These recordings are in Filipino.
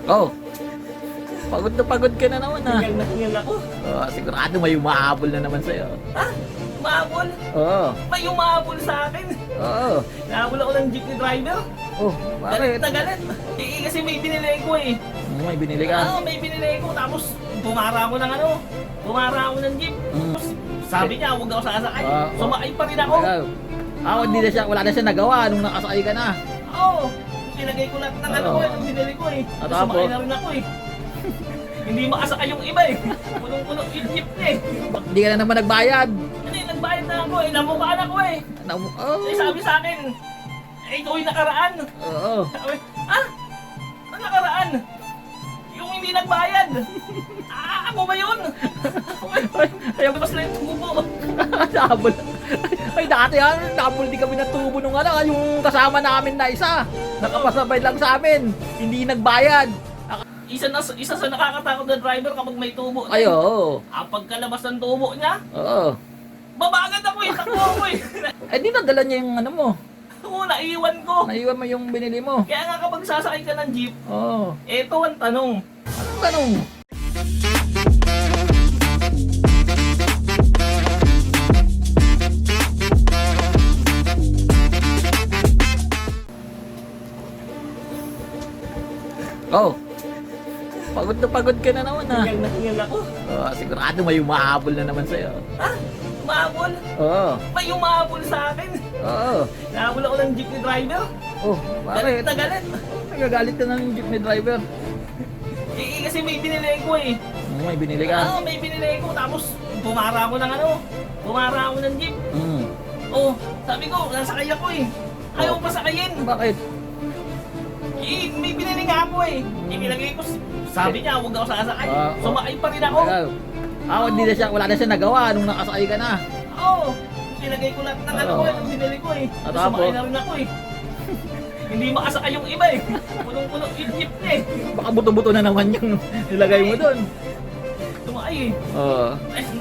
Oh, pagod na pagod ka na naman ah. Hingal na hingal ako. Oh, sigurado may umahabol na naman sa'yo. Ha? Umahabol? Oo. May umahabol sa akin. Oo. Nahabol ako ng jeepney driver. Oh, Galit bakit? na galit. Kasi may binili ko eh. May binili ka? May binili ko. Tapos bumara ako ng ano. Bumara ako ng jeep. Tapos sabi niya, huwag ako sasakay. Sumakay pa rin ako. Hindi na siya, wala na siya nagawa nung nakasakay ka na. Oo. Nilagay ko lahat ng ano ko eh. Ang binili ko eh. At Sumakay tapos? na rin ako eh. Hindi makasakay yung iba eh. Punong-punong yung jeep niya eh. Hindi ka na naman nagbayad. Hindi, nagbayad na ako eh. Namukhaan ako eh. Oh. Sabi sa akin, ikaw yung nakaraan. Oo. Sabi, ang nakaraan? Yung hindi nagbayad. Ako ba yun? Ayaw ko lang yung tubo. Nabol. Ay dati nabol di kami natubo nung yung kasama namin na isa. Nakapasabay lang sa amin. Hindi nagbayad. Isa sa nakakatakot na driver kapag may tubo. Ay, oo. Pagkalabas ng tubo niya, Oo. babagad ako eh, takbo ako eh. Eh di nadala niya yung ano mo. Oo, naiwan ko. Naiwan mo yung binili mo. Kaya nga kapag sasakay ka ng jeep, Oo. eto ang tanong. Anong tanong? Oh. Pagod na pagod ka na naman ah. Hingal na hingal ako. Oh, sigurado may umahabol na naman sa'yo. Ha? Umahabol? Oo. May umahabol sa akin. Oo. Nahabol ako ng jeepney driver. Oh, Galit bakit? na galit. Nagagalit ka ng jeepney driver. Kasi may binili ko eh. May binili ka? May binili ko. Tapos bumara ako ng ano. Bumara ako ng jeep. Sabi ko, nasakay ako eh. Ayaw pa sakayin. Bakit? May binili nga ako eh. Inilagay ko, sabi niya, huwag ako sasakay. Sumakay pa rin ako. Hindi na siya, wala na siya nagawa nung nakasakay ka na. Oo. Nilagay ko lahat ng ano ko eh, ng binili ko eh. At Sumakay tapos? na rin ako eh. Hindi makasakay yung iba eh. Punong-punong yung jeep niya eh. Baka buto-buto na naman yung nilagay mo doon. Sumakay eh. Oo.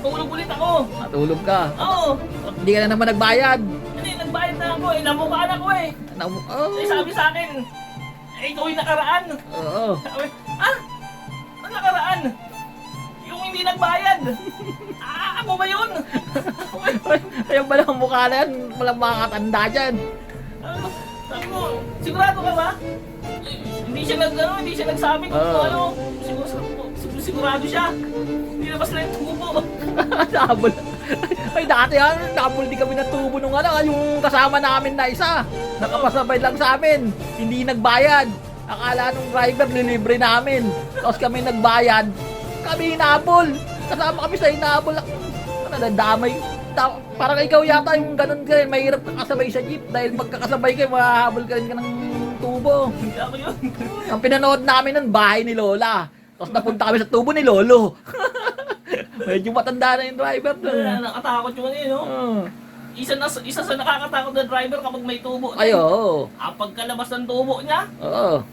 Tulog ulit ako. Natulog ka. Oo. Hindi ka na naman nagbayad. Hindi, nagbayad na ako eh. Namukhaan ako eh. Oh. Sabi sa akin, ikaw yung nakaraan. Oo. Sabi, ang nakaraan? Yung hindi nagbayad. Ako ba yun? Ayun pala ang mukha na yan. Walang makakatanda dyan. Sabi ko, sigurado ka ba? Hindi siya nagsabi kung ano. Sigurado siya. Hindi na lang yung tubo. Nabol. Ay dati nabol di kami natubo nung yung kasama namin na isa. Nakapasabay lang sa amin. Hindi nagbayad. Akala nung driver nilibre namin. Tapos kami nagbayad. Kami hinabol. Kasama kami sa hinabol. Nadadamay. Parang ikaw yata yung ganun ka rin. Mahirap kakasabay sa jeep. Dahil magkakasabay kayo, mahahabol ka rin ka ng tubo. Hindi ako yun. Ang pinanood namin nun, bahay ni Lola. Tapos napunta kami sa tubo ni Lolo. Medyo matanda na yung driver doon. Nakatakot yung ano yun, no? Isa sa nakakatakot na driver kapag may tubo. Ay, oo. Pagkalabas ng tubo niya, Oo.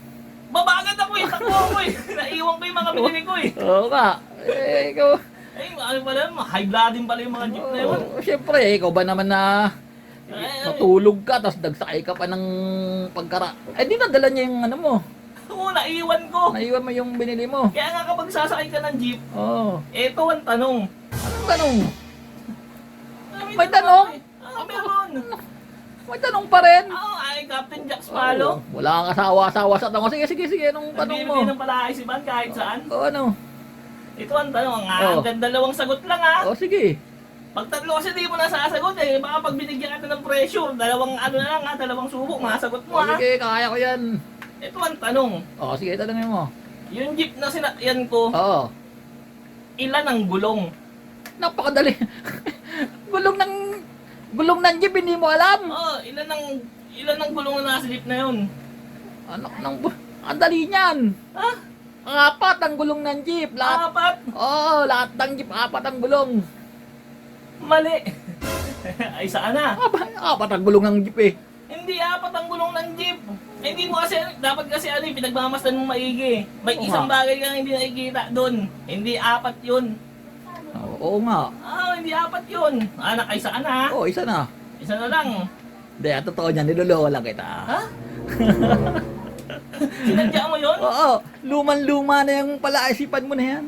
babagad ako eh, takbo ako eh. Naiwan ko yung mga binili ko eh. Oo nga. Ikaw. Ano pala, high blood din pala yung mga jeep na yun. Siyempre, ikaw ba naman na natulog ka, tapos nagsakay ka pa ng pagkara. Di nadala niya yung ano mo. Oo, naiwan ko. Naiwan mo yung binili mo. Kaya nga kapag sasakay ka ng jeep, Oo. eto ang tanong. Anong tanong? May tanong tanong? Meron. May tanong pa rin. Ay, Captain Jack Sparrow. Wala kang asawa-asawa sa tanong. Sige, anong tanong mo? Nagbibigay ng palaisipan kahit saan. Ano? Ito ang tanong. Hanggang dalawang sagot lang ha. Sige. Pag tatlo kasi di mo na sasagot eh. Baka pag binigyan ka ng pressure, dalawang ano na lang ha, dalawang subok, masagot mo ha. Sige, kaya ko yan. Ito ang tanong. Sige, tanongin mo. Yung jeep na sinakyan ko, Oo. ilan ang gulong? Napakadali. Gulong ng jeep, hindi mo alam. Ilan ang gulong na nasa jeep na yun? Anak ng... Ang dali niyan. Ha? 4 ang gulong ng jeep. Lahat. 4? Lahat ng jeep, 4 ang gulong. Mali. Ay, saan na? 4 ang gulong ng jeep eh. Hindi 4 ang gulong ng jeep. Hindi mo kasi, dapat kasi pinagmamasdan mo maigi. May isang bagay kang hindi nakikita doon. Hindi 4 yun. Oo nga. Hindi 4 yun. Anak, ay saan na? Isa na. Isa na lang. Hindi, totoo niyan, niloloko lang kita. Ha? Sinadya mo yun? Oo, luman-luma na yung palaisipan mo na yan.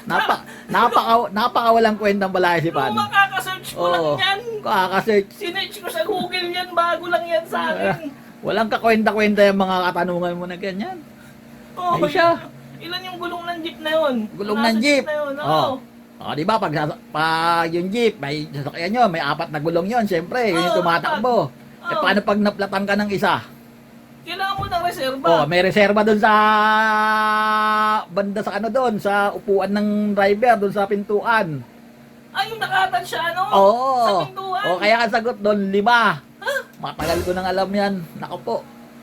Napaka walang kwentang palaisipan. Kung makakasearch ko lang Oo, yan. kakasearch. Sinearch ko sa Google yan, bago lang yan sa akin. Walang kakwenta-kwenta yung mga katanungan mo na ganyan. Oh, Ay siya. Ilan yung gulong ng jeep na yun? Gulong Nasa ng jeep. Na yun, Oh. oo. Oh, di ba pag yung jeep, may sasakyan nyo, may 4 na gulong yon, syempre, yun yung Oo, tumatakbo. Eh oo. paano pag naplatan ka ng isa? Kailangan mo ng reserba. Oh, may reserba doon sa banda sa ano doon, sa upuan ng driver doon sa pintuan. Ay, yung nakatan siya, ano? Oo. Sa pintuan. Oh, kaya ang sagot doon 5. Matagal ko nang alam yan. Nako po.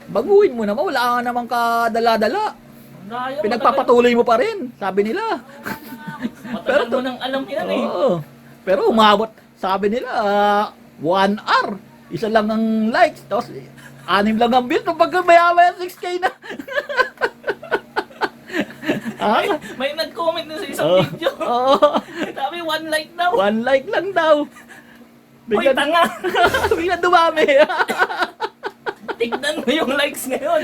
Baguhin mo naman, wala ka namang kadala-dala. Daya, Pinagpapatuloy mo pa rin, sabi nila. Matagal mo nang alam yan eh. Oo. Pero umabot, sabi nila, 1 hour. Isa lang ang likes, tapos 6 lang ang views. Pagka maya-maya 6K na. Ah? May nag-comment na sa isang Oo. video. Oo. Sabi, 1 like daw. 1 like lang daw. Uy, tanga. Bigla dumami. Tignan mo yung likes ngayon.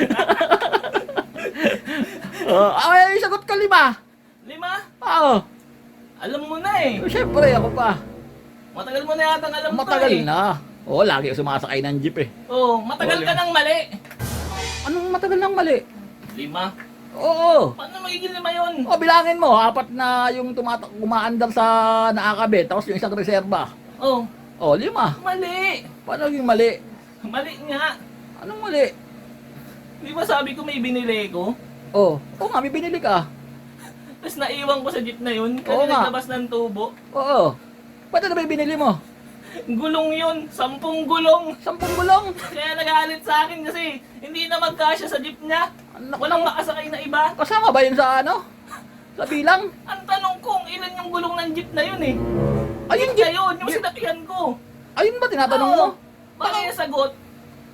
Ay, sagot ka 5. 5? Oo. Alam mo na eh. Siyempre, ako pa. Matagal mo na yata alam mo Matagal eh. na. Oo, lagi ako sumasakay ng jeep eh. Oo, matagal ka nang mali. Anong matagal nang mali? 5? Oo. Paano magiging 5 yun? O, bilangin mo, 4 na yung umaandar sa nakakabit, tapos yung isang reserba. Oh, O, 5. mali. Paano yung mali? Mali nga. Anong mali? Di ba sabi ko may binili ko? O nga, may binili ka. Tapos naiwan ko sa jeep na yun kasi Oo nga. naglabas ng tubo. Oo. Paano na ba yung binili mo? Gulong yun, 10 gulong. 10 gulong? Kaya nagalit sa akin kasi hindi na magkasya sa jeep niya. Anak Walang mo. makasakay na iba. Kasama ba yun sa ano? Sa bilang? Ang tanong ko, ilan yung gulong ng jeep na yun eh? Ayun, Yun yun, yung sinakyan ko. ayun ba tinatanong mo? Bakit yung sagot?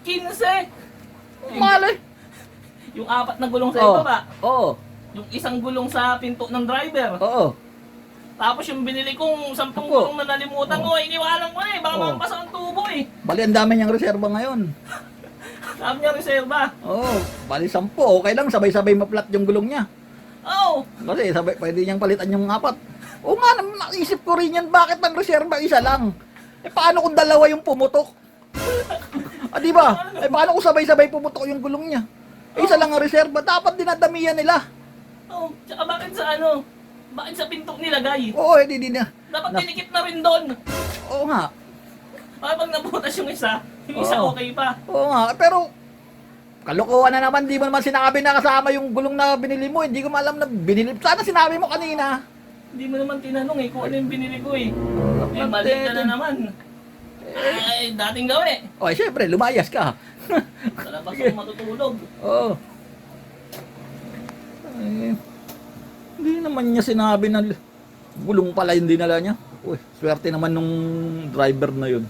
15. Mali. Yung 4 na gulong sa Oo. ibaba. Oo. Yung isang gulong sa pinto ng driver. Oo. Tapos yung binili kong 10 Ako. gulong na nalimutan ko, iniwanan ko na eh. Baka Oo. mampasa ang tubo eh. Bali, ang dami niyang reserba ngayon. Sabi niya reserba. Oo. Bali, 10. Okay lang, sabay-sabay maplat yung gulong niya. Oh, Kasi sabay, pwede niyang palitan yung 4. Oo nga, naisip ko rin yan, bakit ng reserba isa lang? Eh paano kung dalawa yung pumutok? Di ba? Eh paano kung sabay-sabay pumutok yung gulong niya? Eh, isa lang ang reserba, dapat dinadamihan nila. oh. Tsaka bakit sa ano? Bakit sa pinto nilagay? Oo, hindi na. Dapat dinikit na rin doon. Oo nga. Para pag nabutas yung isa Oo. okay pa. Oo nga, pero kalokohan na naman, di mo naman sinabi na kasama yung gulong na binili mo. Hindi ko maalam na binili. Sana sinabi mo kanina. Hindi mo naman tinanong eh kung ano yung binili ko eh. Eh, mali ka na naman. Ay, dating gawin eh. O, syempre, lumayas ka. Sa labas ako matutulog. Oo. Eh, hindi naman niya sinabi na gulong pala yung dinala niya. Uy, swerte naman nung driver na yun.